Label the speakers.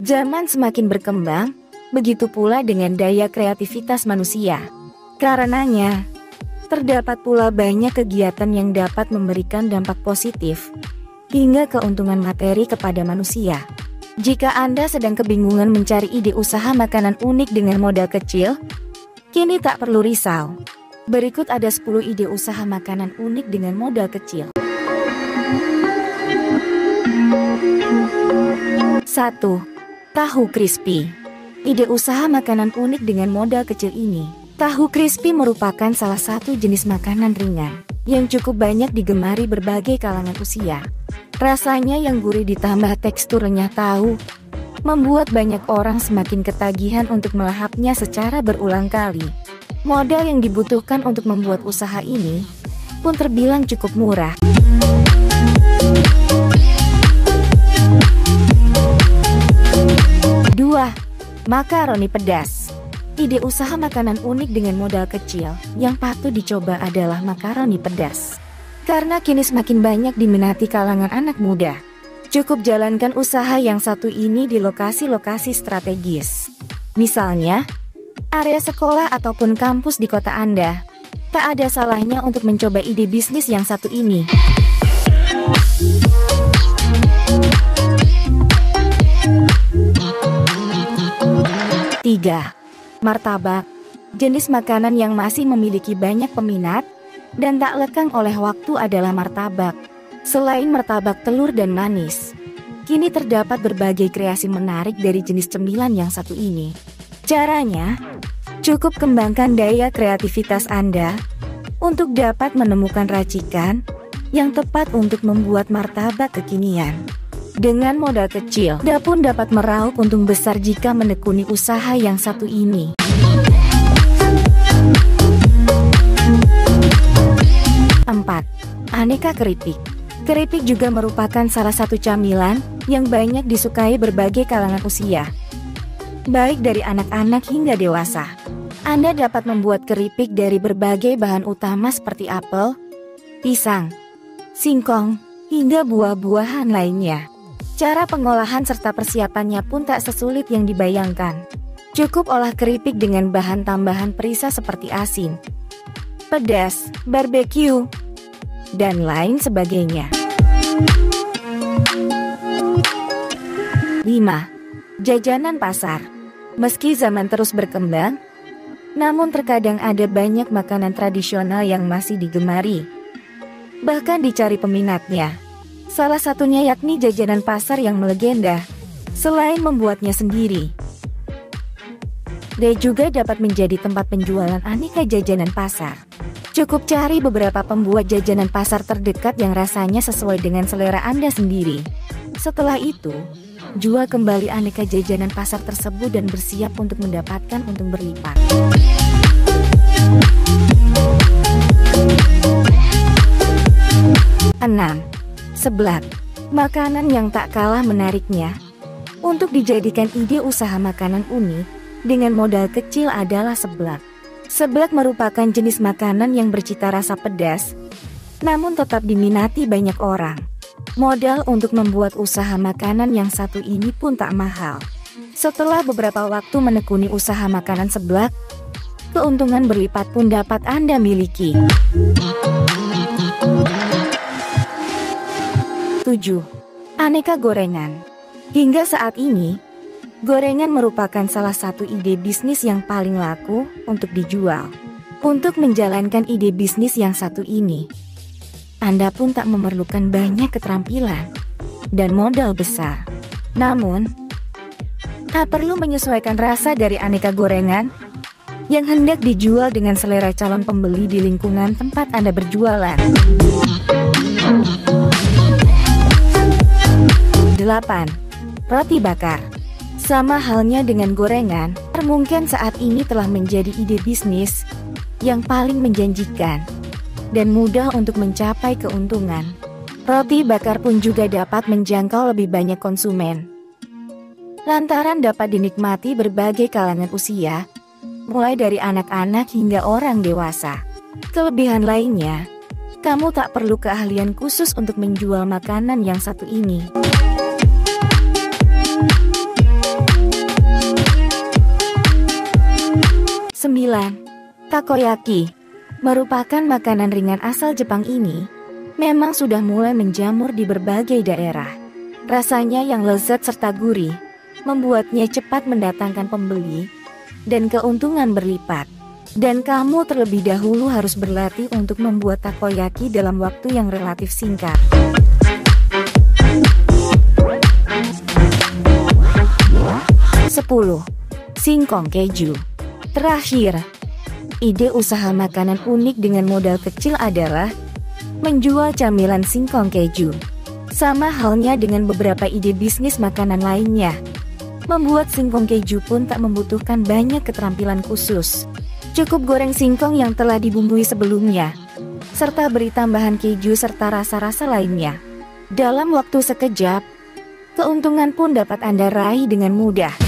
Speaker 1: Zaman semakin berkembang, begitu pula dengan daya kreativitas manusia. Karenanya, terdapat pula banyak kegiatan yang dapat memberikan dampak positif hingga keuntungan materi kepada manusia. Jika Anda sedang kebingungan mencari ide usaha makanan unik dengan modal kecil, kini tak perlu risau. Berikut ada 10 ide usaha makanan unik dengan modal kecil. 1. Tahu crispy. Ide usaha makanan unik dengan modal kecil ini. Tahu crispy merupakan salah satu jenis makanan ringan yang cukup banyak digemari berbagai kalangan usia. Rasanya yang gurih ditambah tekstur renyah tahu membuat banyak orang semakin ketagihan untuk melahapnya secara berulang kali. Modal yang dibutuhkan untuk membuat usaha ini pun terbilang cukup murah. 2. Makaroni pedas. Ide usaha makanan unik dengan modal kecil yang patut dicoba adalah makaroni pedas. Karena kini semakin banyak diminati kalangan anak muda. Cukup jalankan usaha yang satu ini di lokasi-lokasi strategis. Misalnya, area sekolah ataupun kampus di kota Anda. Tak ada salahnya untuk mencoba ide bisnis yang satu ini. 3. Martabak. Jenis makanan yang masih memiliki banyak peminat dan tak lekang oleh waktu adalah martabak. Selain martabak telur dan manis, kini terdapat berbagai kreasi menarik dari jenis cemilan yang satu ini. Caranya, cukup kembangkan daya kreativitas Anda untuk dapat menemukan racikan yang tepat untuk membuat martabak kekinian. Dengan modal kecil, Anda pun dapat meraup untung besar jika menekuni usaha yang satu ini. 4. Aneka keripik. Keripik juga merupakan salah satu camilan yang banyak disukai berbagai kalangan usia, baik dari anak-anak hingga dewasa. Anda dapat membuat keripik dari berbagai bahan utama seperti apel, pisang, singkong, hingga buah-buahan lainnya. Cara pengolahan serta persiapannya pun tak sesulit yang dibayangkan. Cukup olah keripik dengan bahan tambahan perisa seperti asin, pedas, barbeque, dan lain sebagainya. 5. Jajanan pasar. Meski zaman terus berkembang, namun terkadang ada banyak makanan tradisional yang masih digemari, bahkan dicari peminatnya. Salah satunya yakni jajanan pasar yang melegenda. Selain membuatnya sendiri, dia juga dapat menjadi tempat penjualan aneka jajanan pasar. Cukup cari beberapa pembuat jajanan pasar terdekat yang rasanya sesuai dengan selera Anda sendiri. Setelah itu, jual kembali aneka jajanan pasar tersebut dan bersiap untuk mendapatkan untung berlipat. 6. Seblak. Makanan yang tak kalah menariknya untuk dijadikan ide usaha makanan unik dengan modal kecil adalah seblak. Seblak merupakan jenis makanan yang bercita rasa pedas, namun tetap diminati banyak orang. Modal untuk membuat usaha makanan yang satu ini pun tak mahal. Setelah beberapa waktu menekuni usaha makanan seblak, keuntungan berlipat pun dapat Anda miliki. 7. Aneka gorengan. Hingga saat ini, gorengan merupakan salah satu ide bisnis yang paling laku untuk dijual. Untuk menjalankan ide bisnis yang satu ini, Anda pun tak memerlukan banyak keterampilan dan modal besar. Namun, tak perlu menyesuaikan rasa dari aneka gorengan yang hendak dijual dengan selera calon pembeli di lingkungan tempat Anda berjualan. 8. Roti bakar. Sama halnya dengan gorengan, mungkin saat ini telah menjadi ide bisnis yang paling menjanjikan dan mudah untuk mencapai keuntungan. Roti bakar pun juga dapat menjangkau lebih banyak konsumen, lantaran dapat dinikmati berbagai kalangan usia, mulai dari anak-anak hingga orang dewasa. Kelebihan lainnya, kamu tak perlu keahlian khusus untuk menjual makanan yang satu ini. Takoyaki merupakan makanan ringan asal Jepang ini, memang sudah mulai menjamur di berbagai daerah. Rasanya yang lezat serta gurih, membuatnya cepat mendatangkan pembeli, dan keuntungan berlipat. Dan kamu terlebih dahulu harus berlatih untuk membuat takoyaki dalam waktu yang relatif singkat. 10. Singkong keju. Terakhir, ide usaha makanan unik dengan modal kecil adalah menjual camilan singkong keju. Sama halnya dengan beberapa ide bisnis makanan lainnya. Membuat singkong keju pun tak membutuhkan banyak keterampilan khusus. Cukup goreng singkong yang telah dibumbui sebelumnya, serta beri tambahan keju serta rasa-rasa lainnya. Dalam waktu sekejap, keuntungan pun dapat Anda raih dengan mudah.